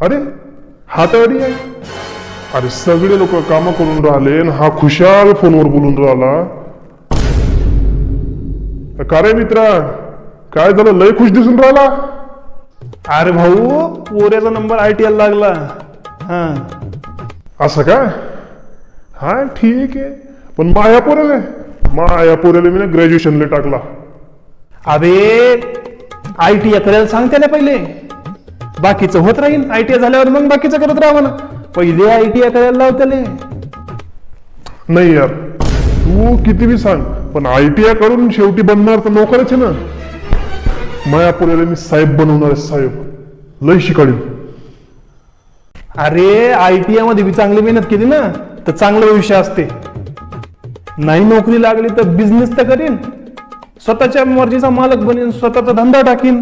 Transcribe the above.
अरे हा तयारी आहे. अरे सगळे लोक काम करून राहिले आणि हा खुशाल फोनवर बोलून राहिला. का रे मित्रा, काय झालं, लय खुश दिसून राहिला. अरे भाऊ, पोऱ्याचा नंबर ITL लागला. हा असं का? हा ठीक आहे, पण माया पोऱ्याला मी ना ग्रॅज्युएशनला टाकला. अबे ITI करायला सांगते ना पहिले, बाकीचं होत राहील. ITI झाल्यावर मग बाकीचं करत राहा ना. पहिले ITI करायला लाव त्याले. नाही यार, तू किती बी सांग, पण ITI करून शेवटी बनणार तर नोकरच आहे ना. माया पोऱ्याला मी साहेब बनवणार आहे, साहेब. लय शिकाळी. अरे ITI मध्ये बी चांगली मेहनत केली ना तर चांगलं भविष्य असते. नाही नोकरी लागली तर बिझनेस तर करीन, स्वतःच्या मर्जीचा मालक बनेन, स्वतःचा धंदा टाकीन.